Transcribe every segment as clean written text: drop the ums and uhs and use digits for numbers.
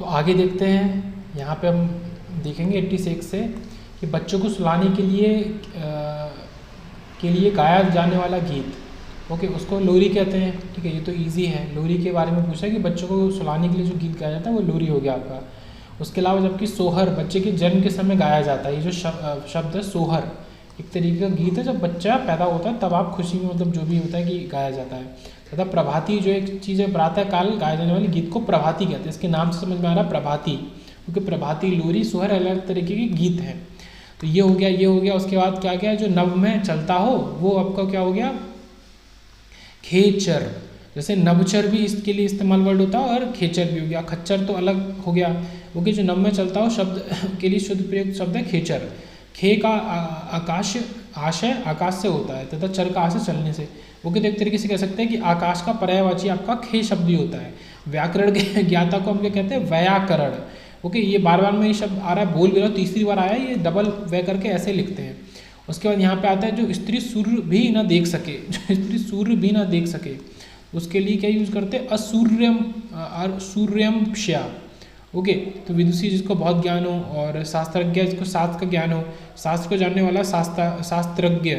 तो आगे देखते हैं, यहाँ पे हम देखेंगे 86 से कि बच्चों को सुलाने के लिए गाया जाने वाला गीत, ओके, उसको लोरी कहते हैं। ठीक है, ये तो इजी है। लोरी के बारे में पूछा है कि बच्चों को सुलाने के लिए जो गीत गाया जाता है वो लोरी हो गया आपका। उसके अलावा जबकि सोहर बच्चे के जन्म के समय गाया जाता है। ये जो शब्द है सोहर, एक तरीके का गीत है जब बच्चा पैदा होता है तब आप खुशी में मतलब जो भी होता है कि गाया जाता है। तथा प्रभाती जो एक चीज़ है, प्रातः काल गाए जाने वाले गीत को प्रभाती कहते हैं। इसके नाम से समझ में आ रहा है प्रभाती, क्योंकि प्रभाती, लोरी, सोहर अलग तरीके के गीत हैं। तो ये हो गया, ये हो गया। उसके बाद क्या क्या है, जो नव में चलता हो वो आपका क्या हो गया, खेचर। जैसे नवचर भी इसके लिए इस्तेमाल वर्ड होता है और खेचर भी हो गया। खच्चर तो अलग हो गया, ओके। जो नव में चलता हो शब्द के लिए शुद्ध प्रयुक्त शब्द है खेचर। खे का आकाश, आशय आकाश से होता है, तथा चर का आशय चलने से। ओके, तो एक तरीके से कह सकते हैं कि आकाश का पर्यायवाची आपका खे शब्द ही होता है। व्याकरण के ज्ञाता को हम क्या कहते हैं, व्याकरण। ओके, ये बार बार में ये शब्द आ रहा है, बोल भी रहा हूँ, तीसरी बार आया है, ये डबल व्य करके ऐसे लिखते हैं। उसके बाद यहाँ पे आता है जो स्त्री सूर्य भी ना देख सके, जो स्त्री सूर्य भी ना देख सके, उसके लिए क्या यूज़ करते हैं, असूर्यम, सूर्यमश्या। ओके, तो विदुषी जिसको बहुत ज्ञान हो और शास्त्रज्ञ जिसको शास्त्र का ज्ञान हो, शास्त्र को जानने वाला शास्त्रज्ञ।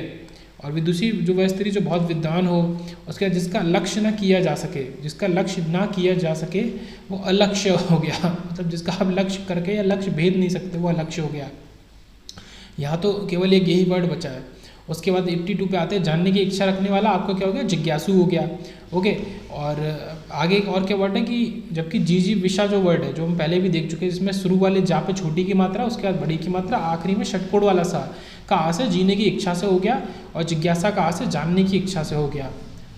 और विदुषी जो वह स्त्री जो बहुत विद्वान हो, उसके बाद जिसका लक्ष्य ना किया जा सके, जिसका लक्ष्य ना किया जा सके वो अलक्ष्य हो गया। मतलब जिसका आप लक्ष्य करके या लक्ष्य भेद नहीं सकते वो अलक्ष्य हो गया। यहाँ तो केवल एक यही वर्ड बचा है। उसके बाद 82 पे आते हैं, जानने की इच्छा रखने वाला आपको क्या हो गया, जिज्ञासु हो गया। ओके, और आगे एक और क्या वर्ड है कि जबकि जी विशा जो वर्ड है जो हम पहले भी देख चुके हैं, जिसमें शुरू वाले जा पे छोटी की मात्रा, उसके बाद बड़ी की मात्रा, आखिरी में षटकोण वाला सा का आ से जीने की इच्छा से हो गया, और जिज्ञासा का आ से जानने की इच्छा से हो गया।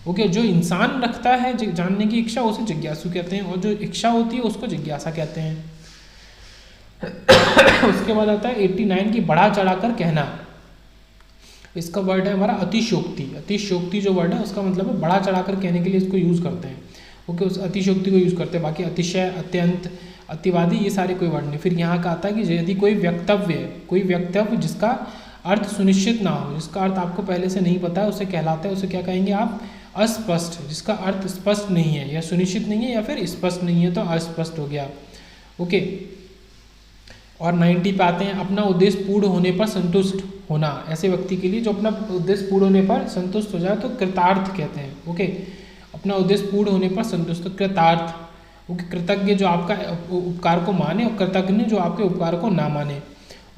ओके, जो इंसान रखता है जानने की इच्छा उसे जिज्ञासु कहते हैं, और जो इच्छा होती है उसको जिज्ञासा कहते हैं। उसके बाद आता है 89 की बढ़ा चढ़ाकर कहना। इसका वर्ड है हमारा अतिशोक्ति। अतिशोक्ति जो वर्ड है उसका मतलब है बढ़ा चढ़ाकर कहने के लिए इसको यूज़ करते हैं। ओके, उस अतिशोक्ति को यूज़ करते हैं। बाकी अतिशय, अत्यंत, अतिवादी ये सारे कोई वर्ड नहीं। फिर यहाँ का आता है कि यदि कोई वक्तव्य जिसका अर्थ सुनिश्चित ना हो, जिसका अर्थ आपको पहले से नहीं पता है, उसे कहलाता है, उसे क्या कहेंगे आप, अस्पष्ट। जिसका अर्थ स्पष्ट नहीं है या सुनिश्चित नहीं है या फिर स्पष्ट नहीं है तो अस्पष्ट हो गया। ओके, और 90 पे आते हैं, अपना उद्देश्य पूर्ण होने पर संतुष्ट होना। ऐसे व्यक्ति के लिए जो अपना उद्देश्य पूर्ण होने पर संतुष्ट हो जाए तो कृतार्थ कहते हैं। ओके, अपना उद्देश्य पूर्ण होने पर संतुष्ट, तो कृतार्थ। ओके, कृतज्ञ जो आपका उपकार को माने और कृतज्ञ जो आपके उपकार को ना माने।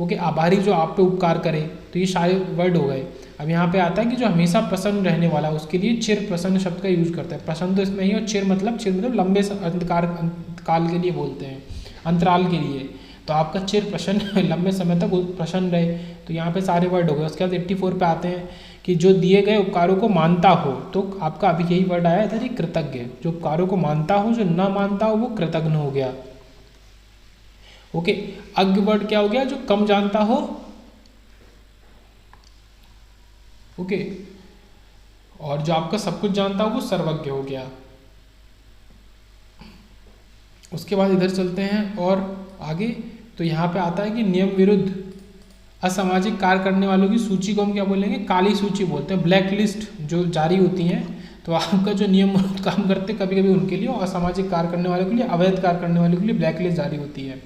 ओके, आभारी जो आप पे उपकार करे। तो ये सारे वर्ड हो गए। अब यहाँ पे आता है कि जो हमेशा प्रसन्न रहने वाला, उसके लिए चिर प्रसन्न शब्द का यूज करते हैं। प्रसन्न तो इसमें ही, और चिर मतलब लंबे काल के लिए बोलते हैं, अंतराल के लिए। तो आपका चिर प्रसन्न लंबे समय तक प्रसन्न रहे। तो यहाँ पे सारे वर्ड हो गए। उसके बाद 84 पे आते हैं कि जो दिए गए उपकारों को मानता हो, तो आपका अभी यही वर्ड आया था जी, कृतज्ञ। जो उपकारों को मानता हो, जो न मानता हो वो कृतज्ञ हो गया। ओके, अज्ञ वर्ड क्या हो गया, जो कम जानता हो। ओके, और जो आपका सब कुछ जानता हो वो सर्वज्ञ हो गया। उसके बाद इधर चलते हैं और आगे, तो यहाँ पे आता है कि नियम विरुद्ध असामाजिक कार्य करने वालों की सूची को हम क्या बोलेंगे, काली सूची बोलते हैं। ब्लैक लिस्ट जो जारी होती हैं, तो आपका जो नियम विरुद्ध काम करते कभी कभी उनके लिए, और असामाजिक कार्य करने वालों के लिए, अवैध कार्य करने वालों के लिए ब्लैक लिस्ट जारी होती है।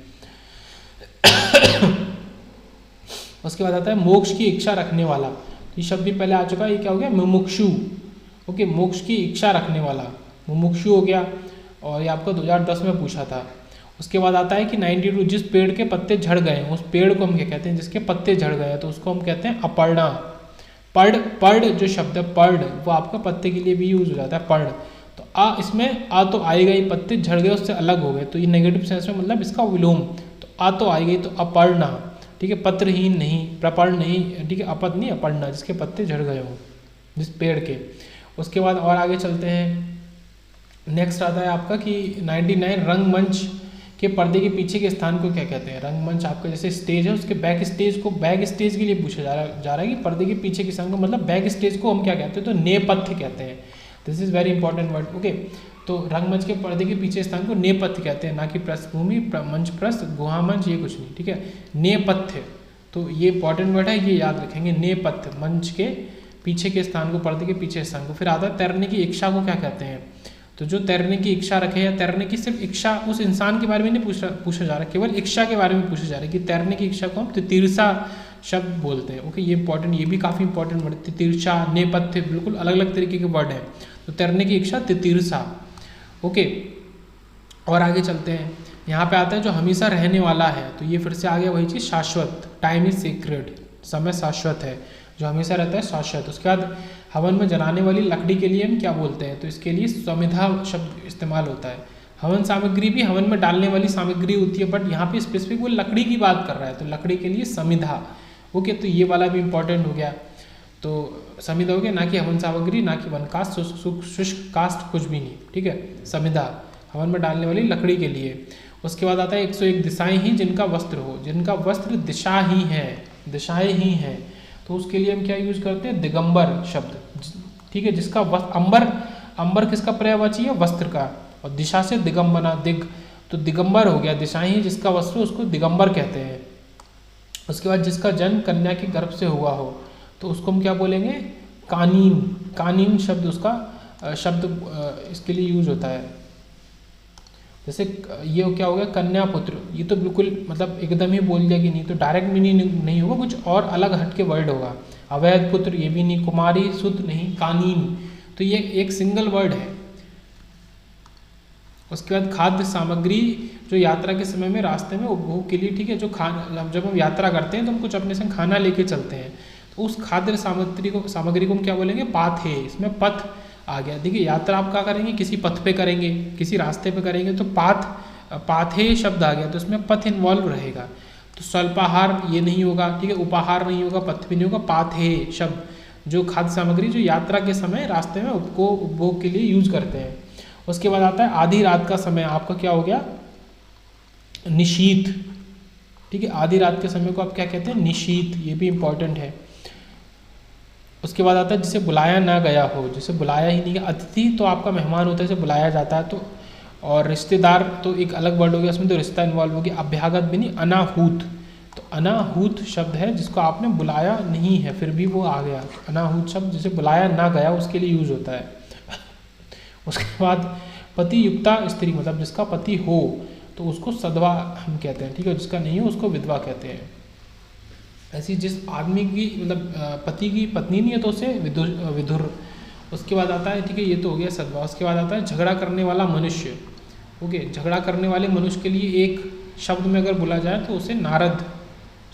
उसके बाद आता है मोक्ष की इच्छा रखने वाला। ये शब्द भी पहले आ चुका है, ये क्या हो गया, मुमुक्षु। ओके, मोक्ष की इच्छा रखने वाला मुमुक्षु हो गया, और ये आपको 2010 में पूछा था। उसके बाद आता है कि 92, जिस पेड़ के पत्ते झड़ गए, उस पेड़ को हम क्या कहते हैं, जिसके पत्ते झड़ गए तो उसको हम कहते हैं अपर्णा। पर्ड जो शब्द है पर्ड, वो आपका पत्ते के लिए भी यूज हो जाता है, पर्ड। तो इसमें आ तो आएगा ही, पत्ते झड़ गए उससे अलग हो गए, तो ये नेगेटिव सेंस में मतलब इसका विलोम। तो आ तो आएगी, तो अपर्णा, ठीक है, पत्रहीन नहीं, प्रपर्ण नहीं, ठीक है, अपद नहीं, अपर्णा, जिसके पत्ते झड़ गए हो, जिस पेड़ के। उसके बाद और आगे चलते हैं। नेक्स्ट आता है आपका कि 99, रंगमंच के पर्दे के पीछे के स्थान को क्या कहते हैं। रंगमंच आपका जैसे स्टेज है, उसके बैक स्टेज के लिए पूछा जा रहा है कि पर्दे के पीछे के स्थान को, मतलब बैक स्टेज को हम क्या कहते हैं, तो नेपथ्य कहते हैं। This is very important word. Okay, तो रंगमंच के पर्दे के पीछे स्थान को नेपथ्य कहते हैं, ना कि पृष्ठभूमि, मंच प्रस्थ, गुहा मंच, ये कुछ नहीं, ठीक है, नेपथ्य। तो ये इंपॉर्टेंट वर्ड है, ये याद रखेंगे, नेपथ्य, मंच के पीछे के स्थान को, पर्दे के पीछे स्थान को। फिर आता है तैरने की इच्छा को क्या कहते हैं, तो जो तैरने की इच्छा रखे या तैरने की सिर्फ इच्छा, उस इंसान के बारे में नहीं पूछा जा रहा, केवल इच्छा के बारे में पूछा जा रहा है कि तैरने की इच्छा को हम तितीर्षा शब्द बोलते हैं। ओके, ये इंपॉर्टेंट, ये भी काफ़ी इंपॉर्टेंट वर्ड, तितीर्षा, नेपथ्य, बिल्कुल अलग अलग तरीके के वर्ड हैं। तो तैरने की इच्छा तितीर्षा। ओके, और आगे चलते हैं। यहाँ पे आता है जो हमेशा रहने वाला है, तो ये फिर से आ गया वही चीज़, शाश्वत, टाइम इज सीक्रेट, समय शाश्वत है, जो हमेशा रहता है शाश्वत। उसके बाद हवन में जलाने वाली लकड़ी के लिए हम क्या बोलते हैं, तो इसके लिए समिधा शब्द इस्तेमाल होता है। हवन सामग्री भी हवन में डालने वाली सामग्री होती है, बट यहाँ पे स्पेसिफिक वो लकड़ी की बात कर रहा है, तो लकड़ी के लिए समिधा। ओके, तो ये वाला भी इंपॉर्टेंट हो गया। तो समिधा हो गया, ना कि हवन सामग्री, ना कि वन कास्ट, शुष्क कास्ट, कुछ भी नहीं, ठीक है। समिधा हवन में डालने वाली लकड़ी के लिए। उसके बाद आता है 101 दिशाएं ही जिनका वस्त्र हो, जिनका वस्त्र दिशा ही है, दिशाएं ही हैं, तो उसके लिए हम क्या यूज करते हैं, दिगंबर शब्द, ठीक है। जिसका वस्त्र, अंबर, अंबर किसका पर्यायवाची है, वस्त्र का, और दिशा से दिगंबना, दिग, तो दिगंबर हो गया, दिशाएं ही जिसका वस्त्र, उसको दिगंबर कहते हैं। उसके बाद जिसका जन्म कन्या के गर्भ से हुआ हो, तो उसको हम क्या बोलेंगे, कानीन, कानीन शब्द उसका शब्द इसके लिए यूज होता है। जैसे ये क्या हो गया, कन्या पुत्र, ये तो बिल्कुल मतलब एकदम ही बोल दिया कि नहीं, तो डायरेक्ट मीनिंग नहीं होगा, कुछ और अलग हट के वर्ड होगा। अवैध पुत्र, ये भी नहीं, कुमारी, सुत नहीं, कानीन, तो ये एक सिंगल वर्ड है। उसके बाद खाद्य सामग्री, जो यात्रा के समय में रास्ते में उपभोग के लिए, ठीक है, जो खाना, जब हम यात्रा करते हैं तो हम कुछ अपने संग खाना लेके चलते हैं, तो उस खाद्य सामग्री को हम क्या बोलेंगे, पाथे, इसमें पथ आ गया। देखिए यात्रा आप क्या करेंगे, किसी पथ पे करेंगे, किसी रास्ते पे करेंगे, तो पाथे शब्द आ गया, तो इसमें पथ इन्वॉल्व रहेगा। तो स्वल्पाहार ये नहीं होगा, ठीक है, उपाहार नहीं होगा, पथ भी नहीं होगा, पाथे शब्द, जो खाद्य सामग्री जो यात्रा के समय रास्ते में उपभोग के लिए यूज करते हैं। उसके बाद आता है आधी रात का समय, आपका क्या हो गया, निशीत, ठीक है, आधी रात के समय को आप क्या कहते हैं, निशीत, ये भी इंपॉर्टेंट है। उसके बाद आता है जिसे बुलाया ना गया हो, जिसे बुलाया ही नहीं गया, अतिथि तो आपका मेहमान होता है, जिसे बुलाया जाता है, तो और रिश्तेदार तो एक अलग वर्ड हो गया, उसमें तो रिश्ता इन्वॉल्व हो गया। अभ्यागत भी नहीं, अनाहूत, तो अनाहूत शब्द है जिसको आपने बुलाया नहीं है फिर भी वो आ गया, तो अनाहूत शब्द जिसे बुलाया ना गया उसके लिए यूज होता है। उसके बाद पति युक्ता स्त्री, मतलब जिसका पति हो तो उसको सधवा हम कहते हैं, ठीक है, जिसका नहीं हो उसको विधवा कहते हैं। ऐसी जिस आदमी की मतलब पति की पत्नी नहीं है तो उसे विधुर। उसके बाद आता है, ठीक है, ये तो हो गया सद्भाव। उसके बाद आता है झगड़ा करने वाला मनुष्य। ओके, झगड़ा करने वाले मनुष्य के लिए एक शब्द में अगर बोला जाए तो उसे नारद,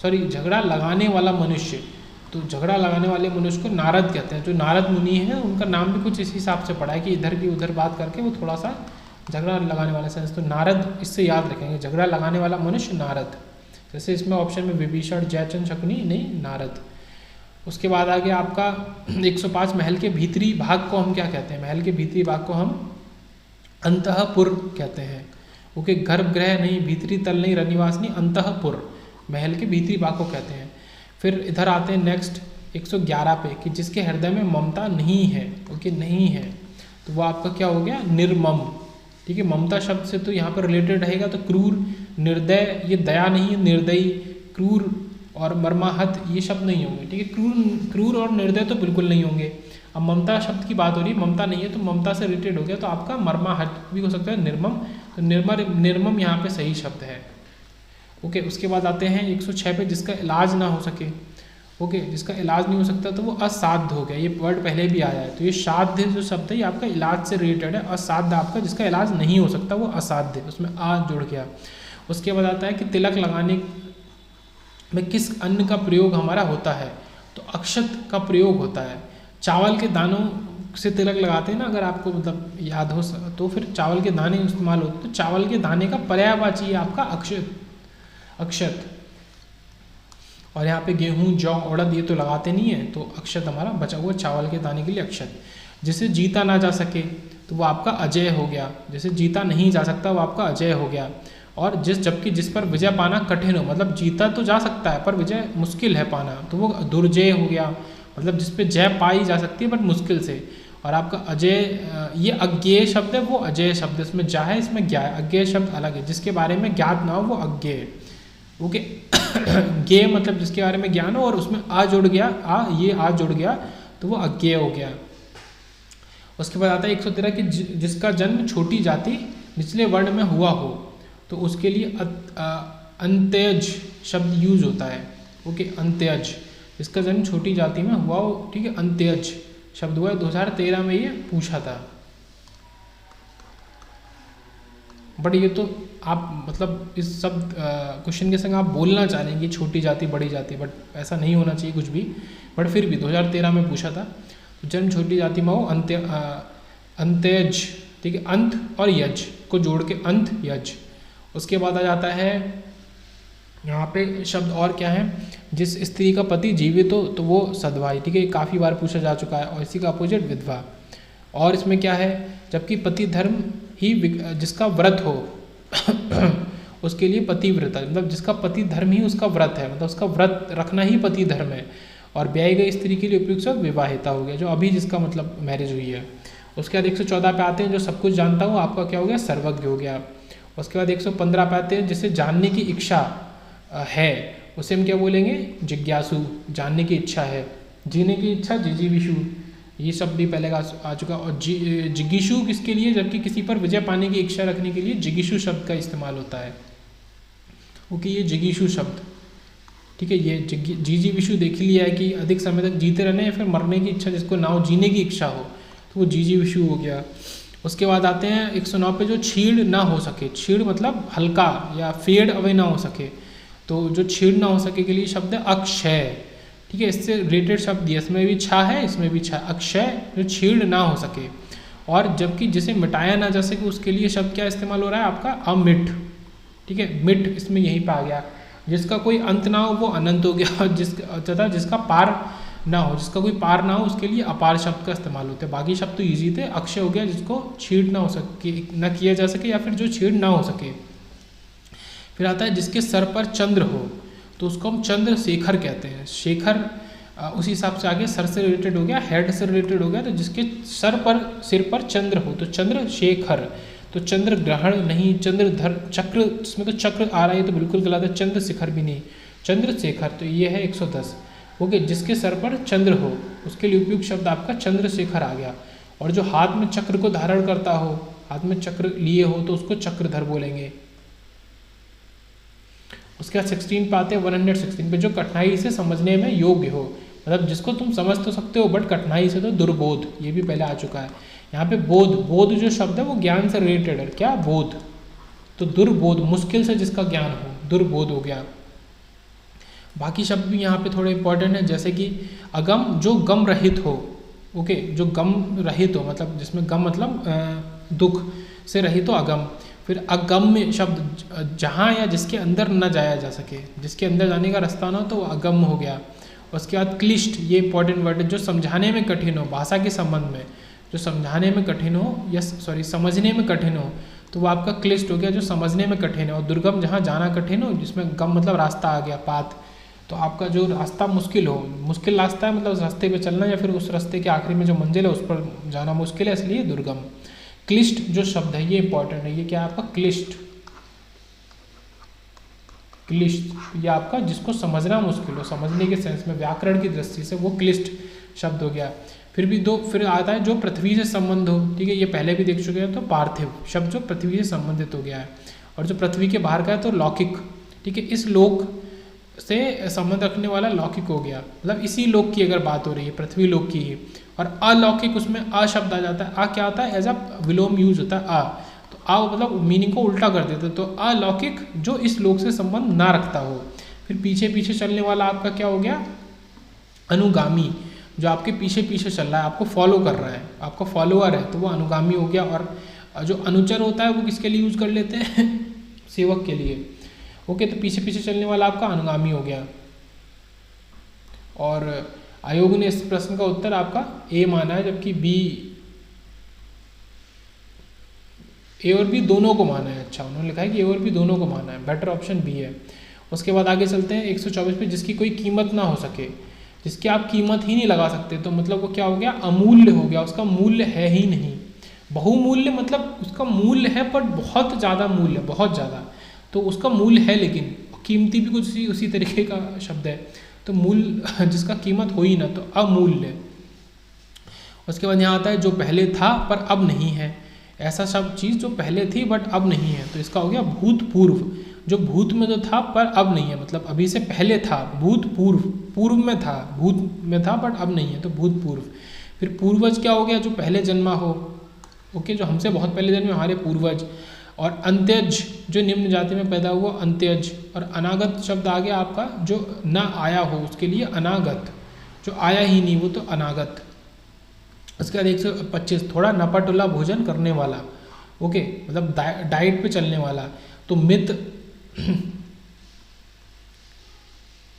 सॉरी झगड़ा लगाने वाला मनुष्य, तो झगड़ा लगाने वाले मनुष्य को नारद कहते हैं। जो नारद मुनि हैं उनका नाम भी कुछ इस हिसाब से पड़ा है कि इधर की उधर बात करके वो थोड़ा सा झगड़ा लगाने वाला सेंस, तो नारद इससे याद रखेंगे, झगड़ा लगाने वाला मनुष्य नारद। जैसे इसमें ऑप्शन में विभीषण, जयचंद, शकुनी, नहीं नारद। उसके बाद आ गया आपका 105 महल के भीतरी भाग को हम क्या कहते हैं, महल के भीतरी भाग को हम अंतःपुर कहते हैं। ओके, गर्भगृह नहीं, भीतरी तल नहीं, रनिवास नहीं, अंतःपुर महल के भीतरी भाग को कहते हैं। फिर इधर आते हैं नेक्स्ट 111 पे कि जिसके हृदय में ममता नहीं है, ओके नहीं है, तो वो आपका क्या हो गया, निर्मम, ठीक है। ममता शब्द से तो यहाँ पर रिलेटेड रहेगा, तो क्रूर, निर्दय, ये दया नहीं है, निर्दयी, क्रूर और मर्माहत ये शब्द नहीं होंगे, ठीक है। क्रूर और निर्दय तो बिल्कुल नहीं होंगे। अब ममता शब्द की बात हो रही है, ममता नहीं है तो ममता से रिलेटेड हो गया, तो आपका मर्माहत भी हो सकता है, निर्मम, तो निर्मम यहाँ पे सही शब्द है। ओके, उसके बाद आते हैं 106 पे जिसका इलाज ना हो सके। ओके, जिसका इलाज नहीं हो सकता तो वो असाध्य हो गया, ये वर्ड पहले भी आया है, तो ये साध्य जो शब्द है ये आपका इलाज से रिलेटेड है। असाध्य आपका जिसका इलाज नहीं हो सकता वो असाध्य, उसमें आ जुड़ गया। उसके बाद आता है कि तिलक लगाने में किस अन्न का प्रयोग हमारा होता है, तो अक्षत का प्रयोग होता है। चावल के दानों से तिलक लगाते हैं ना, अगर आपको मतलब याद हो तो फिर चावल के दाने इस्तेमाल होते, तो चावल के दाने का पर्यायवाची है आपका अक्षत, अक्षत। और यहाँ पे गेहूँ, जौ, उड़द ये तो लगाते नहीं है, तो अक्षत हमारा बचा हुआ चावल के दाने के लिए अक्षत। जिसे जीता ना जा सके तो वो आपका अजय हो गया, जिसे जीता नहीं जा सकता वो आपका अजय हो गया। और जबकि जिस पर विजय पाना कठिन हो, मतलब जीता तो जा सकता है पर विजय मुश्किल है पाना, तो वो दुर्जय हो गया, मतलब जिस पे जय पाई जा सकती है बट मुश्किल से। और आपका अजय, ये अज्ञेय शब्द है, वो अजय शब्द, इसमें जा है इसमें ज्ञा है, अज्ञेय शब्द अलग है, जिसके बारे में ज्ञात ना हो वो अज्ञेय। ओके, ज्ञेय मतलब जिसके बारे में ज्ञान हो और उसमें आ जुड़ गया, ये आ जुड़ गया तो वो अज्ञेय हो गया। उसके बाद आता है 113 कि जिसका जन्म छोटी जाति निचले वर्ण में हुआ हो, तो उसके लिए अंत्यज शब्द यूज होता है। ओके, अंत्यज, जिसका जन्म छोटी जाति में हुआ हो, ठीक है, अंत्यज शब्द हुआ है। 2013 में ये पूछा था। बट ये तो आप मतलब इस सब क्वेश्चन के संग आप बोलना चाह रहे हैं कि छोटी जाति बड़ी जाति, बट ऐसा नहीं होना चाहिए कुछ भी। बट फिर भी 2013 में पूछा था। तो जन्म छोटी जाति में हो, अंत्यज, ठीक है, अंत और यज को जोड़ के अंत यज। उसके बाद आ जाता है यहाँ पे शब्द और क्या है, जिस स्त्री का पति जीवित हो तो वो सद्भाई, ठीक है, काफ़ी बार पूछा जा चुका है। और इसी का अपोजिट विधवा। और इसमें क्या है, जबकि पति धर्म ही जिसका व्रत हो उसके लिए पतिव्रता, मतलब जिसका पति धर्म ही उसका व्रत है, मतलब उसका व्रत रखना ही पति धर्म है। और ब्याई गई स्त्री के लिए उपयुक्त शब्द विवाहिता हो गया, जो अभी जिसका मतलब मैरिज हुई है। उसके बाद 114 पे आते हैं, जो सब कुछ जानता हूँ, आपका क्या हो गया, सर्वज्ञ हो गया। उसके बाद 115 पे आते हैं, जिसे जानने की इच्छा है उसे हम क्या बोलेंगे, जिज्ञासु, जानने की इच्छा है। जीने की इच्छा जिजीविषु, ये शब्द भी पहले आ चुका। और जिगीषु किसके लिए, जबकि किसी पर विजय पाने की इच्छा रखने के लिए जिगीषु शब्द का इस्तेमाल होता है। ओके, ये जिगीषु शब्द, ठीक है, ये जीजीविषु देख लिया है कि अधिक समय तक जीते रहने या फिर मरने की इच्छा, जिसको ना हो, जीने की इच्छा हो, तो वो जीजीविषु हो गया। उसके बाद आते हैं 109 पे, जो छीड़ ना हो सके। छीड़ मतलब हल्का या फेड अवे ना हो सके, तो जो छीड़ ना हो सके के लिए शब्द है अक्षय, ठीक है, इससे रिलेटेड शब्द दिया, इसमें भी छा है, इसमें भी छा, अक्षय, जो छीड़ ना हो सके। और जबकि जिसे मिटाया ना जा सके उसके लिए शब्द क्या इस्तेमाल हो रहा है आपका, अमिट, ठीक है, मिट इसमें यहीं पे आ गया। जिसका कोई अंत ना हो वो अनंत हो गया, तथा जिसका पार ना हो, जिसका कोई पार ना हो उसके लिए अपार शब्द का इस्तेमाल होता है। बाकी शब्द तो ईजी थे। अक्षय हो गया जिसको छीड़ ना हो सके, ना किया जा सके, या फिर जो छीड़ ना हो सके। फिर आता है जिसके सर पर चंद्र हो, तो उसको हम चंद्रशेखर कहते हैं। शेखर उसी हिसाब से आगे सर से रिलेटेड हो गया, हेड से रिलेटेड हो गया। तो जिसके सिर पर चंद्र हो तो चंद्रशेखर। तो चंद्र ग्रहण नहीं, चंद्रधर, चक्र, इसमें तो चक्र आ रहा है तो बिल्कुल गलत है, चंद्रशिखर भी नहीं, चंद्रशेखर। तो ये है 110। ओके, जिसके सर पर चंद्र हो उसके लिए उपयुक्त शब्द आपका चंद्रशेखर आ गया। और जो हाथ में चक्र को धारण करता हो, हाथ में चक्र लिए हो, तो उसको चक्रधर बोलेंगे। उसके बाद 16 पे आते हैं 116 पे, जो कठिनाई से समझने में योग्य हो, मतलब जिसको तुम समझ तो सकते हो बट कठिनाई से, तो दुर्बोध, ये भी पहले आ चुका है। यहाँ पे बोध, बोध जो शब्द है वो ज्ञान से रिलेटेड है, क्या, बोध। तो दुर्बोध, मुश्किल से जिसका ज्ञान हो, दुर्बोध हो गया। बाकी शब्द भी यहाँ पे थोड़े इंपॉर्टेंट है, जैसे कि अगम, जो गम रहित हो। ओके, जो गम रहित हो, मतलब जिसमें गम मतलब दुख से रहित हो, अगम। फिर अगम्य शब्द, जहाँ या जिसके अंदर न जाया जा सके, जिसके अंदर जाने का रास्ता ना हो, तो वो अगम्य हो गया। उसके बाद क्लिष्ट, ये इंपॉर्टेंट वर्ड है, जो समझाने में कठिन हो, भाषा के संबंध में जो समझाने में कठिन हो, या सॉरी समझने में कठिन हो, तो वो आपका क्लिष्ट हो गया, जो समझने में कठिन है। और दुर्गम, जहाँ जाना कठिन हो, जिसमें गम मतलब रास्ता आ गया, पाथ। तो आपका जो रास्ता मुश्किल हो, मुश्किल रास्ता है मतलब उस रास्ते पे चलना, या फिर उस रास्ते के आखिरी में जो मंजिल है उस पर जाना मुश्किल है, इसलिए दुर्गम। क्लिष्ट जो शब्द है ये इंपॉर्टेंट है, ये क्या है आपका, क्लिष्ट। क्लिष्ट ये आपका जिसको समझना मुश्किल हो, समझने के सेंस में, व्याकरण की दृष्टि से, वो क्लिष्ट शब्द हो गया। फिर आता है जो पृथ्वी से संबंध हो, ठीक है, ये पहले भी देख चुके हैं। तो पार्थिव शब्द जो पृथ्वी से संबंधित हो गया है। और जो पृथ्वी के बाहर का है तो लौकिक, ठीक है, इस लोक से संबंध रखने वाला लौकिक हो गया, मतलब इसी लोक की अगर बात हो रही है, पृथ्वी लोक की ही। और अलौकिक, उसमें अ शब्द आ जाता है। आ क्या होता है, एज अ विलोम यूज होता है, आ। तो आ मतलब मीनिंग को उल्टा कर देते, तो अलौकिक जो इस लोक से संबंध ना रखता हो। फिर पीछे पीछे चलने वाला आपका क्या हो गया, अनुगामी, जो आपके पीछे पीछे चल रहा है, आपको फॉलो कर रहा है, आपका फॉलोअर है, तो वो अनुगामी हो गया। और जो अनुचर होता है वो किसके लिए यूज कर लेते हैं, सेवक के लिए। ओके, तो पीछे पीछे चलने वाला आपका अनुगामी हो गया। और आयोग ने इस प्रश्न का उत्तर आपका ए माना है, जबकि बी, ए और बी दोनों को माना है। अच्छा, उन्होंने लिखा है कि ए और बी दोनों को माना है, बेटर ऑप्शन बी है। उसके बाद आगे चलते हैं 124 पे, जिसकी कोई कीमत ना हो सके, जिसकी आप कीमत ही नहीं लगा सकते, तो मतलब वो क्या हो गया, अमूल्य हो गया, उसका मूल्य है ही नहीं। बहुमूल्य मतलब उसका मूल्य है पर बहुत ज़्यादा मूल्य, बहुत ज़्यादा, तो उसका मूल्य है, लेकिन कीमती भी कुछ उसी तरीके का शब्द है। तो मूल्य जिसका कीमत हो ही ना, तो अमूल्य। उसके बाद यहाँ आता है जो पहले था पर अब नहीं है, ऐसा सब चीज़ जो पहले थी बट अब नहीं है, तो इसका हो गया भूतपूर्व। जो भूत में जो था पर अब नहीं है, मतलब अभी से पहले था, भूतपूर्व, पूर्व में था, भूत में था बट अब नहीं है, तो भूतपूर्व। फिर पूर्वज क्या हो गया, जो पहले जन्मा हो, ओके, जो हमसे बहुत पहले जन्मे हमारे पूर्वज। और अंत्यज, जो निम्न जाति में पैदा हुआ, अंत्यज। और अनागत शब्द आ गया आपका, जो न आया हो उसके लिए अनागत, जो आया ही नहीं वो तो अनागत। उसके बाद 125 थोड़ा नपाटुला भोजन करने वाला, ओके, मतलब डाइट पे चलने वाला। तो मित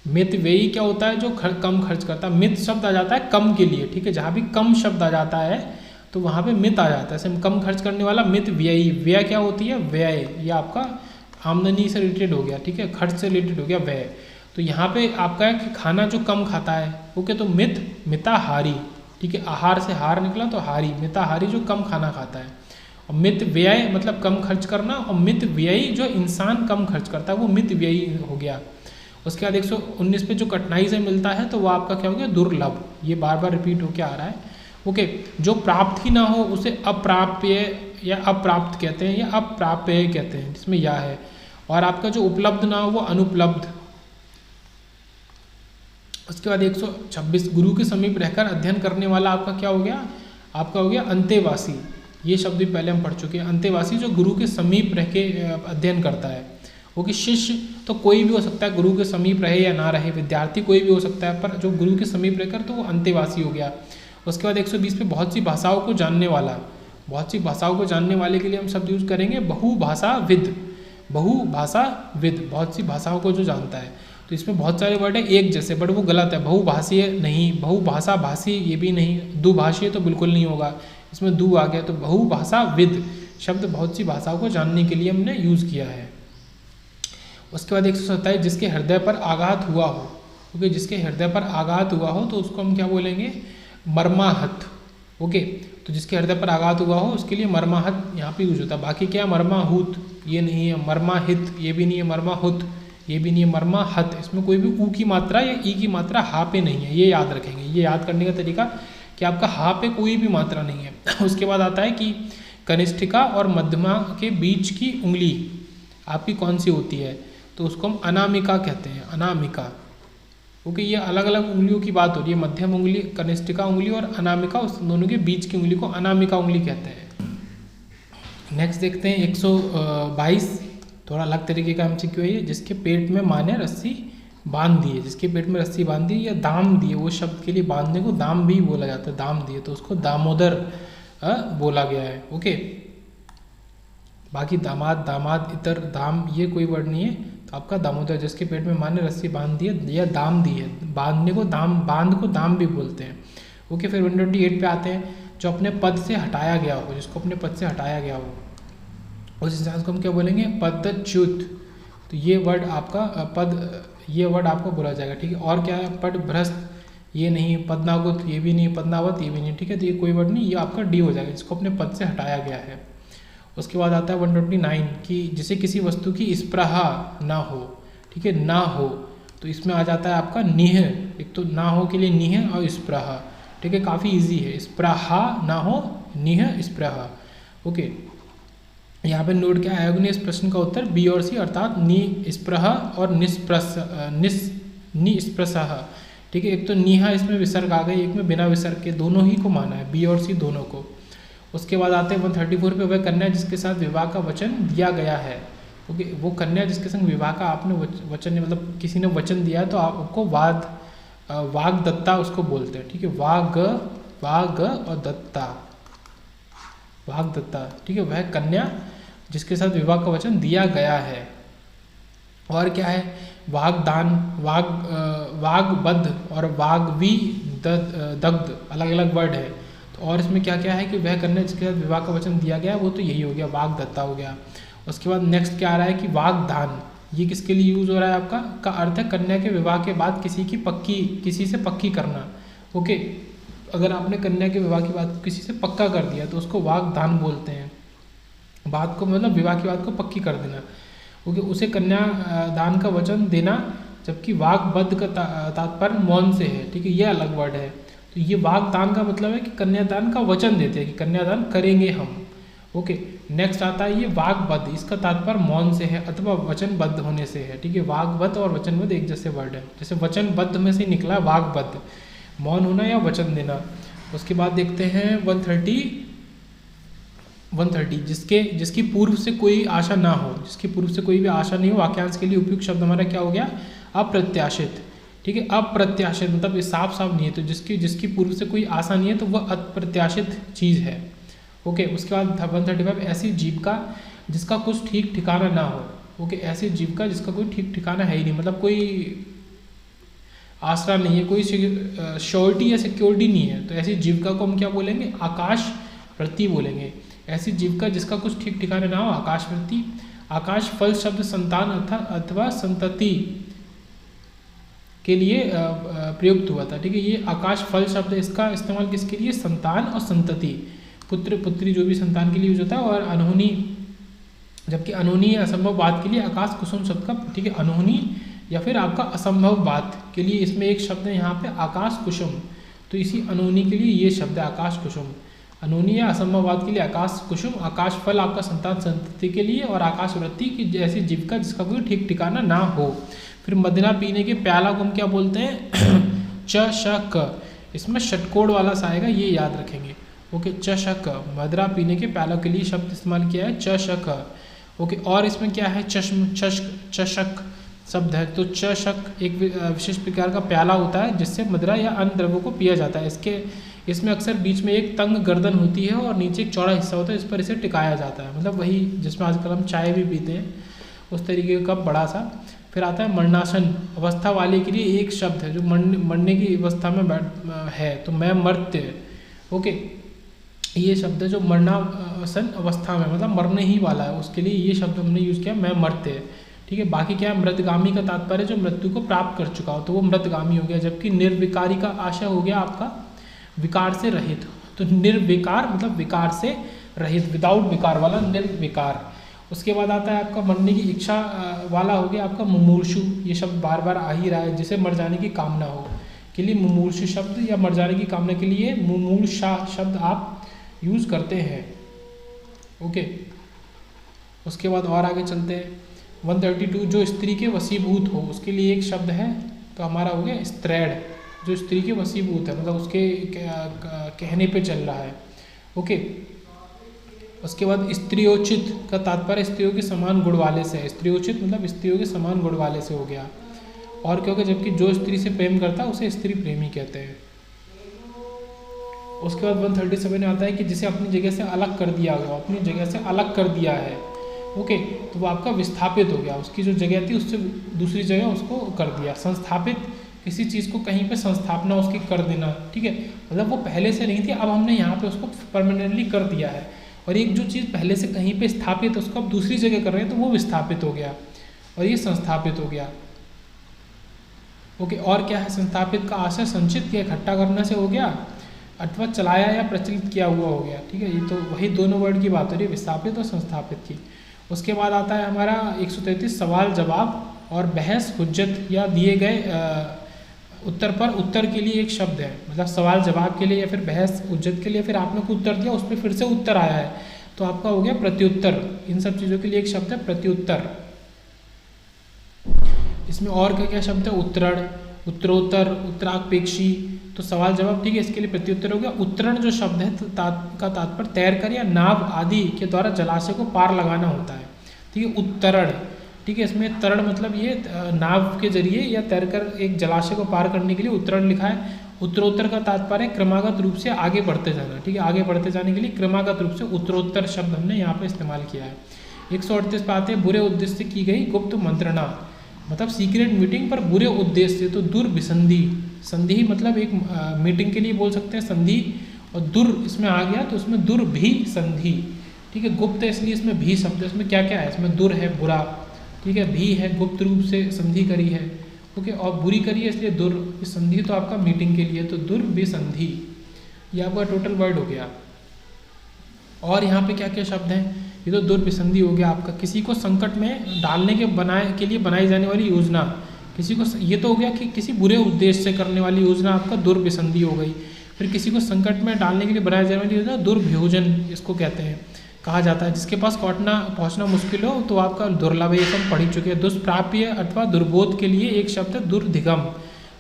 मित व्ययी क्या होता है, जो कम खर्च करता है। मित शब्द आ जाता है कम के लिए, ठीक है, जहाँ भी कम शब्द आ जाता है तो वहाँ पे मित आ जाता है, ऐसे कम खर्च करने वाला। मित व्ययी, व्यय क्या होती है, व्यय, ये आपका आमदनी से रिलेटेड हो गया, ठीक है, खर्च से रिलेटेड हो गया व्यय। तो यहाँ पे आपका है कि खाना जो कम खाता है, ओके, तो मित, मिताहारी, ठीक है, आहार से हार निकला तो हारी, मिताहारी जो कम खाना खाता है। और मित व्यय मतलब कम खर्च करना, और मित व्ययी जो इंसान कम खर्च करता है वो मित व्ययी हो गया। उसके बाद 119 पे जो कठिनाई से मिलता है तो वो आपका क्या हो गया, दुर्लभ, ये बार बार रिपीट होके आ रहा है, ओके। जो प्राप्त ही ना हो उसे अप्राप्य या अप्राप्त कहते हैं, या अप्राप्य कहते हैं, जिसमें या है। और आपका जो उपलब्ध ना हो वो अनुपलब्ध। उसके बाद 126 गुरु के समीप रहकर अध्ययन करने वाला आपका क्या हो गया, आपका हो गया अंतेवासी। ये शब्द भी पहले हम पढ़ चुके हैं, अंतेवासी जो गुरु के समीप रह के अध्ययन करता है। क्योंकि शिष्य तो कोई भी हो सकता है, गुरु के समीप रहे या ना रहे, विद्यार्थी कोई भी हो सकता है, पर जो गुरु के समीप रहकर तो वो अंतेवासी हो गया। उसके बाद 120 पे बहुत सी भाषाओं को जानने वाला। बहुत सी भाषाओं को जानने वाले के लिए हम शब्द यूज करेंगे बहुभाषाविद, बहुभाषाविद, बहुत सी भाषाओं को जो जानता है। तो इसमें बहुत सारे वर्ड है एक जैसे, बट वो गलत है, बहुभाषीय नहीं, बहुभाषा भाषी ये भी नहीं, दुभाषीय तो बिल्कुल नहीं होगा, इसमें दू आ गया। तो बहुभाषाविद शब्द बहुत सी भाषाओं को जानने के लिए हमने यूज़ किया है। उसके बाद 127 जिसके हृदय पर आघात हुआ हो, क्योंकि जिसके हृदय पर आघात हुआ हो तो उसको हम क्या बोलेंगे, मर्माहत, ओके। तो जिसके हृदय पर आघात हुआ हो उसके लिए मर्माहत यहाँ पे यूज होता है। बाकी क्या, मर्माहूत ये नहीं है, मर्माहित ये भी नहीं है, मर्माहुत ये भी नहीं है, मर्माहत, इसमें कोई भी ऊ की मात्रा या ई की मात्रा हा पे नहीं है, ये याद रखेंगे। ये याद करने का तरीका कि आपका हा पे कोई भी मात्रा नहीं है। उसके बाद आता है कि कनिष्ठिका और मध्यमा के बीच की उंगली आपकी कौन सी होती है, तो उसको हम अनामिका कहते हैं, अनामिका, क्योंकि ये अलग अलग उंगलियों की बात हो रही है, मध्यम उंगली, कनिष्ठिका उंगली और अनामिका, उस दोनों के बीच की उंगली को अनामिका उंगली कहते हैं। नेक्स्ट देखते हैं 122, थोड़ा अलग तरीके का एमसीक्यू है ये। जिसके पेट में माँ ने रस्सी बांध दी है, जिसके पेट में रस्सी बांध दी या दाम दिए, वो शब्द के लिए बांधने को दाम भी बोला जाता है, दाम दिए, तो उसको दामोदर बोला गया है, ओके। बाकी दामाद, दामाद, इतर, दाम ये कोई वर्ड नहीं है, तो आपका दामोदर। जिसके पेट में माँ ने रस्सी बांध दी है या दाम दी है, बांधने को दाम, बांध को दाम भी बोलते हैं, ओके। फिर 128 पे आते हैं, जो अपने पद से हटाया गया हो, जिसको अपने पद से हटाया गया हो उस इंसान को हम क्या बोलेंगे, पदच्युत। तो ये वर्ड आपका पद, ये वर्ड आपको बोला जाएगा, ठीक है। और क्या है, पद भ्रष्ट ये नहीं, पदनागुत ये भी नहीं, पदनावत ये भी नहीं, ठीक है। तो ये कोई वर्ड नहीं, ये आपका डी हो जाएगा, जिसको अपने पद से हटाया गया है। उसके बाद आता है 129 कि जिसे किसी वस्तु की स्पृहा ना हो, ठीक है, ना हो, तो इसमें आ जाता है आपका निह। एक तो ना हो के लिए निह और स्पृहा, ठीक है, काफ़ी इजी है। स्पृहा ना हो, निह स्पृहा, ओके। यहाँ पे नोट क्या आयोग ने इस प्रश्न का उत्तर बी और सी, अर्थात निस्पृह और निस्पृशः, ठीक है। एक तो निहा इसमें विसर्ग आ गई, एक में बिना विसर्ग के, दोनों ही को माना है, बी और सी दोनों को। उसके बाद आते हैं 134 पे, वह कन्या जिसके साथ विवाह का वचन दिया गया है, ओके। वो कन्या जिसके संग विवाह का आपने वचन, मतलब किसी ने वचन दिया है, तो आपको वाग्दत्ता उसको बोलते हैं, ठीक है। वाग और दत्ता, वाग्दत्ता, ठीक है। वह कन्या जिसके साथ विवाह का वचन दिया गया है। और क्या है, वागदान, वागबद्ध और वाग्वी दग्ध अलग अलग वर्ड है। तो और इसमें क्या क्या है कि वह कन्या जिसके साथ विवाह का वचन दिया गया, वो तो यही हो गया, वागदत्ता हो गया। उसके बाद नेक्स्ट क्या आ रहा है कि वागदान, ये किसके लिए यूज हो रहा है आपका, का अर्थ है कन्या के विवाह के बाद किसी से पक्की करना, ओके। अगर आपने कन्या के विवाह की बात किसी से पक्का कर दिया तो उसको वागदान बोलते हैं, बात को मतलब विवाह की बात को पक्की कर देना, क्योंकि उसे कन्या दान का वचन देना, जबकि वाग्बद्ध का तात्पर्य मौन से है, ठीक है, ये अलग वर्ड है। तो ये वाग्दान का मतलब है कि कन्यादान का वचन देते हैं कि कन्यादान करेंगे हम। ओके, नेक्स्ट आता है ये वाग्बद्ध, इसका तात्पर्य मौन से है अथवा वचनबद्ध होने से है। ठीक है, वाग्बद्ध और वचनबद्ध एक जैसे वर्ड है, जैसे वचनबद्ध में से निकला वाग्बद्ध, मौन होना या वचन देना। उसके बाद देखते हैं 130 जिसकी पूर्व से कोई आशा ना हो, जिसकी पूर्व से कोई भी आशा नहीं हो। वाक्यांश के लिए उपयुक्त शब्द हमारा क्या हो गया? अप्रत्याशित। ठीक है, अप्रत्याशित मतलब ये साफ साफ नहीं है, तो जिसकी पूर्व से कोई आशा नहीं है तो वह अप्रत्याशित चीज़ है। ओके, उसके बाद 135 ऐसी जीविका जिसका कुछ ठीक ठिकाना ना हो। ओके, ऐसी जीविका जिसका कोई ठीक ठिकाना है ही नहीं, मतलब कोई आसरा नहीं है, कोई श्योरिटी या सिक्योरिटी नहीं है, तो ऐसी जीविका को हम क्या बोलेंगे? आकाश वृत्ति बोलेंगे। ऐसी जीविका जिसका कुछ ठीक ठिकाना ना हो, आकाश वृत्ति। आकाश फल शब्द संतान अथवा संतति के लिए प्रयुक्त हुआ था। ठीक है, ये आकाश फल शब्द इसका इस्तेमाल किसके लिए? संतान और संतति, पुत्र पुत्री जो भी संतान के लिए यूज होता है। और अनहोनी, जबकि अनहोनी या असंभव बात के लिए आकाश कुसुम शब्द का, ठीक है, अनहोनी या फिर आपका असंभव बात के लिए इसमें एक शब्द है यहाँ पे आकाश कुसुम, तो इसी अनहोनी के लिए ये शब्द है आकाश कुसुम। अनहोनी या असंभव बात के लिए आकाश कुसुम, आकाश फल आपका संतान संतति के लिए, और आकाश वृत्ति की जैसी जीविका जिसका कोई ठीक ठिकाना ना हो। फिर मदिरा पीने के प्याला को हम क्या बोलते हैं? च श क, इसमें षटकोण वाला सा आएगा, ये याद रखेंगे। ओके, च श क, मदिरा पीने के प्याला के लिए शब्द इस्तेमाल किया है च श क। ओके, और इसमें क्या है? चश्म, चषक शब्द है, तो चषक एक विशेष प्रकार का प्याला होता है जिससे मदिरा या अन्य द्रव्यों को पिया जाता है। इसमें अक्सर बीच में एक तंग गर्दन होती है और नीचे एक चौड़ा हिस्सा होता है, इस पर इसे टिकाया जाता है, मतलब वही जिसमें आजकल हम चाय भी पीते हैं उस तरीके का बड़ा सा। फिर आता है मरणासन, अवस्था वाले के लिए एक शब्द है जो मरने की अवस्था में है, तो मैं मर्त्य। ओके, ये शब्द है जो मरणासन अवस्था में, मतलब मरने ही वाला है, उसके लिए ये शब्द हमने यूज़ किया मैं मर्त्य। ठीक है, बाकी क्या है? मृतगामी का तात्पर्य जो मृत्यु को प्राप्त कर चुका हो, तो वो मृतगामी हो गया। जबकि निर्विकारी का आशय हो गया आपका विकार से रहित, तो निर्विकार मतलब विकार से रहित, विदाउट विकार वाला निर्विकार। उसके बाद आता है आपका मरने की इच्छा वाला हो गया आपका मुमूर्षु, ये शब्द बार बार आ ही रहा है, जिसे मर जाने की कामना हो के लिए मुमूर्षु शब्द, या मर जाने की कामना के लिए मुमूर्षा शब्द आप यूज़ करते हैं। ओके, उसके बाद और आगे चलते हैं 132 जो स्त्री के वशीभूत हो, उसके लिए एक शब्द है, तो हमारा हो गया स्त्रैण, जो स्त्री के वशीभूत है, मतलब उसके कहने पे चल रहा है। ओके, उसके बाद स्त्रियोचित का तात्पर्य स्त्रियों के समान गुण वाले से है, स्त्रियोचित मतलब स्त्रियों के समान गुण वाले से हो गया। और क्योंकि जबकि जो स्त्री से प्रेम करता है उसे स्त्री प्रेमी कहते हैं। उसके बाद 137 में आता है कि जिसे अपनी जगह से अलग कर दिया गया, अपनी जगह से अलग कर दिया है। ओके, तो वो आपका विस्थापित हो गया, उसकी जो जगह थी उससे दूसरी जगह उसको कर दिया। संस्थापित, किसी चीज़ को कहीं पे संस्थापना उसकी कर देना। ठीक है, मतलब वो पहले से नहीं थी, अब हमने यहाँ पे उसको परमानेंटली कर दिया है। और एक जो चीज़ पहले से कहीं पे स्थापित है उसको अब दूसरी जगह कर रहे हैं, तो वो विस्थापित हो गया और ये संस्थापित हो गया। ओके, और क्या है? संस्थापित का आशय संचित या इकट्ठा करने से हो गया, अथवा चलाया या प्रचलित किया हुआ हो गया। ठीक है, ये तो वही दोनों वर्ड की बात हो रही है, विस्थापित और संस्थापित की। उसके बाद आता है हमारा 133 सवाल जवाब और बहस हुज्जत या दिए गए उत्तर पर उत्तर के लिए एक शब्द है, मतलब सवाल जवाब के लिए या फिर बहस हुज्जत के लिए फिर आपने को उत्तर दिया, उस पर फिर से उत्तर आया है, तो आपका हो गया प्रत्युत्तर। इन सब चीज़ों के लिए एक शब्द है प्रत्युत्तर। इसमें और क्या क्या शब्द है? उत्तरण, उत्तरोत्तर, उत्तरापेक्षी, तो सवाल जवाब ठीक है, इसके लिए प्रत्युत्तर हो गया। उत्तरण जो शब्द है का तात्पर्य तैरकर या नाव आदि के द्वारा जलाशय को पार लगाना होता है। ठीक है, उत्तरण, ठीक है, इसमें तरण मतलब ये नाव के जरिए या तैरकर एक जलाशय को पार करने के लिए उत्तरण लिखा है। उत्तरोत्तर का तात्पर्य क्रमागत रूप से आगे बढ़ते जाना। ठीक है, आगे बढ़ते जाने के लिए क्रमागत रूप से उत्तरोत्तर शब्द हमने यहाँ पे इस्तेमाल किया है। 138 पाते हैं बुरे उद्देश्य से की गई गुप्त मंत्रणा, मतलब सीक्रेट मीटिंग पर बुरे उद्देश्य से, तो दुर्विसंधि, संधि मतलब एक मीटिंग के लिए बोल सकते हैं संधि, और दुर इसमें आ गया तो उसमें दुर्भी संधि। ठीक है, गुप्त है इसलिए इसमें भी शब्द, इसमें क्या क्या है? इसमें दुर है बुरा, ठीक है, भी है गुप्त रूप से संधि करी है। ओके, और बुरी करी है इसलिए दुर, संधि तो आपका मीटिंग के लिए, तो दुर्विसंधि, ये आपका टोटल वर्ड हो गया। और यहाँ पे क्या क्या शब्द हैं? ये तो दुर्विसंधि हो गया आपका, किसी को संकट में डालने के लिए बनाई जाने वाली योजना, किसी को, ये तो हो गया कि किसी बुरे उद्देश्य से करने वाली योजना आपका दुर्विसंधि हो गई। फिर किसी को संकट में डालने के लिए बनाया जाने वाला दुर्भोजन इसको कहते हैं, कहा जाता है। जिसके पास पहुंचना मुश्किल हो तो आपका दुर्लभ, ये सब पढ़ चुके हैं। दुष्प्राप्य अथवा दुर्बोध के लिए एक शब्द है दुर्धिगम।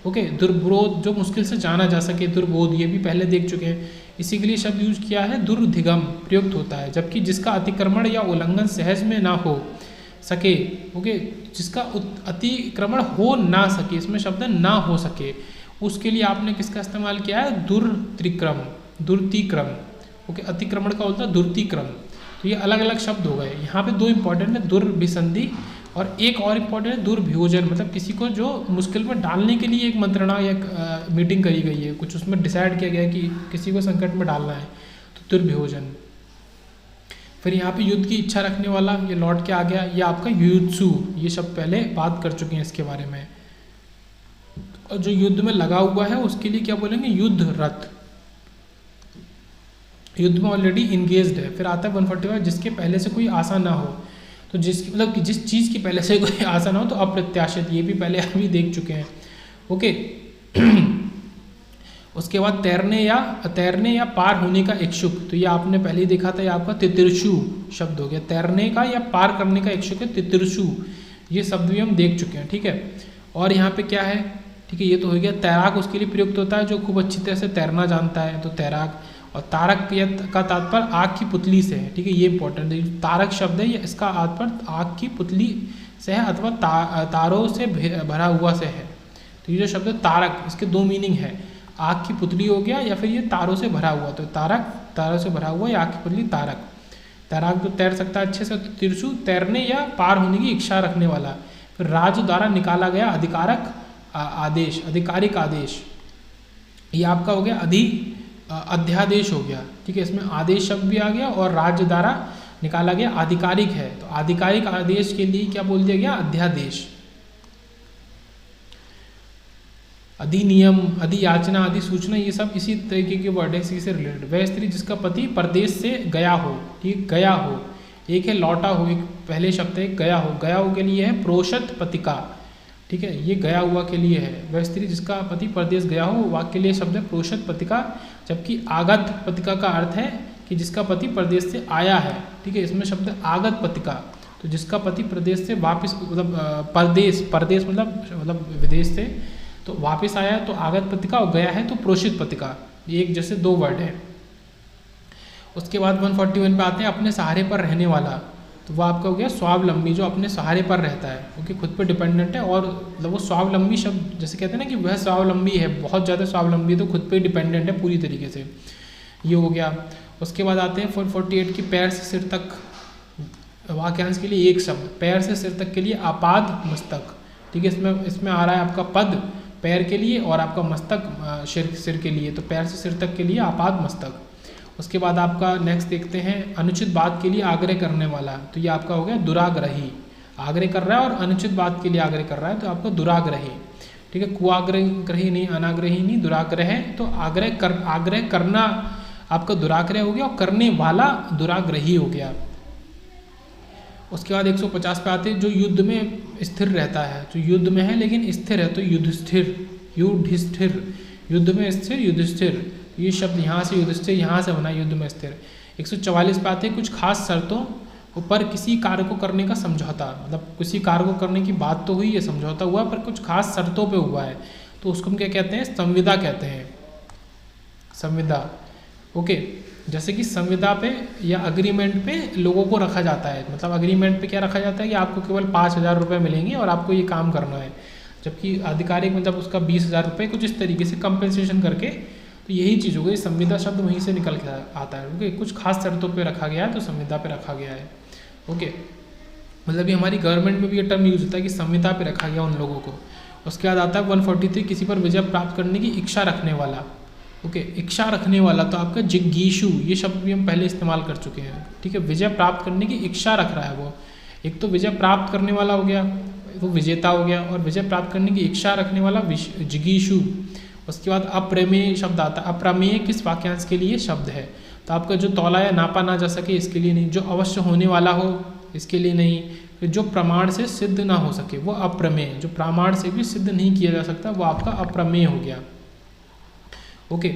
ओके, दुर्बोध जो मुश्किल से जाना जा सके, दुर्बोध ये भी पहले देख चुके हैं। इसी के लिए शब्द यूज किया है दुर्धिगम प्रयुक्त होता है। जबकि जिसका अतिक्रमण या उल्लंघन सहज में ना हो सके, ओके, जिसका अतिक्रमण हो ना सके, इसमें शब्द ना हो सके, उसके लिए आपने किसका इस्तेमाल किया है? दुर्तिक्रम। ओके, अतिक्रमण का होता है दुर्तिक्रम। तो ये अलग अलग शब्द हो गए। यहाँ पे दो इंपॉर्टेंट है, दुर्भिसंधि, और एक और इम्पॉर्टेंट है दुर्भोजन। मतलब किसी को जो मुश्किल में डालने के लिए एक मंत्रणा या मीटिंग करी गई है, कुछ उसमें डिसाइड किया गया है कि किसी को संकट में डालना है, तो दुर्भोजन। फिर यहाँ पे युद्ध की इच्छा रखने वाला, ये लौट के आ गया, ये आपका युत्सु, ये शब्द पहले बात कर चुके हैं इसके बारे में। और जो युद्ध में लगा हुआ है उसके लिए क्या बोलेंगे? युद्ध रथ, युद्ध में ऑलरेडी इंगेज्ड है। फिर आता है 145, जिसके पहले से कोई आशा ना हो। तो जिस चीज़ की पहले से कोई आशा ना हो तो अप्रत्याशित, ये भी पहले अभी देख चुके हैं। ओके उसके बाद तैरने या पार होने का इच्छुक, तो ये आपने पहले ही देखा था, ये आपका तितिर्षु शब्द हो गया। तैरने का या पार करने का इच्छुक है तितिर्षु, ये शब्द भी हम देख चुके हैं। ठीक है, और यहाँ पे क्या है? ठीक है, ये तो हो गया। तैराक उसके लिए प्रयुक्त होता है जो खूब अच्छी तरह से तैरना जानता है, तो तैराक। और तारक का तात्पर्य आग की पुतली से है। ठीक है, ये इंपॉर्टेंट है। तारक शब्द है, ये इसका तात्पर्य आग की पुतली से है अथवा तारों से भरा हुआ से है। तो ये जो शब्द है तारक, इसके दो मीनिंग है, आग की पुतली हो गया या फिर ये तारों से भरा हुआ। तो तारक तारों से भरा हुआ या आग की पुतली तारक। तैराक तो तैर सकता है अच्छे से। तो तिरसु तैरने या पार होने की इच्छा रखने वाला। फिर राज्य द्वारा निकाला गया आधिकारिक आदेश, ये आपका हो गया अध्यादेश हो गया। ठीक है, इसमें आदेश शब्द भी आ गया और राज्य द्वारा निकाला गया आधिकारिक है, तो आधिकारिक आदेश के लिए क्या बोल दिया गया? अध्यादेश। अधिनियम, अधियाचना, अधिसूचना, ये सब इसी तरीके के वर्ड है, इसी से रिलेटेड। वह स्त्री जिसका पति परदेश से गया हो, ठीक, गया हो। एक है लौटा हो, एक पहले शब्द है गया हो। गया हो के लिए है प्रोषित पतिका। ठीक है, ये गया हुआ के लिए है। वह स्त्री जिसका पति परदेश गया हो, वाक्य के लिए शब्द है प्रोषित पतिका। जबकि आगत पतिका का अर्थ है कि जिसका पति परदेश से आया है। ठीक है, इसमें शब्द आगत पतिका, तो जिसका पति प्रदेश से वापस, मतलब परदेश मतलब विदेश से तो वापस आया तो आगत पतिका, और गया है तो प्रोषित पतिका। एक जैसे दो वर्ड है। उसके बाद 141 पे आते हैं अपने सहारे पर रहने वाला, तो वो आपका हो गया स्वावलंबी, जो अपने सहारे पर रहता है, क्योंकि खुद पे डिपेंडेंट है। और मतलब वो स्वावलंबी शब्द जैसे कहते हैं ना कि वह स्वावलंबी है, बहुत ज़्यादा स्वावलंबी है, तो खुद पे डिपेंडेंट है पूरी तरीके से, ये हो गया। उसके बाद आते हैं 448 की पैर से सिर तक, वाक्यांश के लिए एक शब्द, पैर से सिर तक के लिए आपाद मस्तक। ठीक है, इसमें आ रहा है आपका पद पैर के लिए और आपका मस्तक सिर के लिए, तो पैर से सिर तक के लिए आपाद मस्तक। उसके बाद आपका नेक्स्ट देखते हैं अनुचित बात के लिए आग्रह करने वाला, तो ये आपका हो गया दुराग्रही। आग्रह कर रहा है और अनुचित बात के लिए आग्रह कर रहा है, तो आपका दुराग्रही। ठीक है, कुआग्रही नहीं, अनाग्रही नहीं, दुराग्रह है। तो आग्रह करना आपका दुराग्रह हो गया, और करने वाला दुराग्रही हो गया। उसके बाद 150 पे आते हैं जो युद्ध में स्थिर रहता है, जो युद्ध में है लेकिन स्थिर है, तो युधिष्ठिर, युद्ध में स्थिर, युधिष्ठिर, ये शब्द यहाँ से युधिष्ठिर यहाँ से बना, युद्ध में स्थिर। 144 पे आते हैं कुछ खास शर्तों ऊपर किसी कार्य को करने का समझौता, मतलब किसी कार्य को करने की बात तो हुई है, समझौता हुआ, पर कुछ खास शर्तों पे हुआ है, तो उसको हम क्या कहते हैं? संविदा कहते हैं, संविदा। ओके, जैसे कि संविदा पे या अग्रीमेंट पे लोगों को रखा जाता है, मतलब अग्रीमेंट पे क्या रखा जाता है कि आपको केवल 5,000 रुपये मिलेंगे और आपको ये काम करना है, जबकि आधिकारिक मतलब उसका 20,000 रुपये, कुछ इस तरीके से कंपेंसेशन करके। तो यही चीज़ हो गई, संविदा शब्द वहीं से निकल के आता है। ओके, कुछ खास शर्तों पे रखा गया है, तो संविदा पे रखा गया है। ओके, मतलब ये हमारी गवर्नमेंट में भी ये टर्म यूज होता है कि संविदा पे रखा गया उन लोगों को। उसके बाद आता है 143 किसी पर विजय प्राप्त करने की इच्छा रखने वाला। ओके, इच्छा रखने वाला, तो आपका जिज्ञासु, ये शब्द भी हम पहले इस्तेमाल कर चुके हैं। ठीक है, विजय प्राप्त करने की इच्छा रख रहा है वो। एक तो विजय प्राप्त करने वाला हो गया, वो विजेता हो गया, और विजय प्राप्त करने की इच्छा रखने वाला जिज्ञासु। उसके बाद अप्रमेय शब्द आता है। अप्रमेय किस वाक्यांश के लिए शब्द है? तो आपका जो तौला या नापा ना जा सके, इसके लिए नहीं। जो अवश्य होने वाला हो, इसके लिए नहीं। फिर जो प्रमाण से सिद्ध ना हो सके, वो अप्रमेय। जो प्रमाण से भी सिद्ध नहीं किया जा सकता, वो आपका अप्रमेय हो गया। ओके,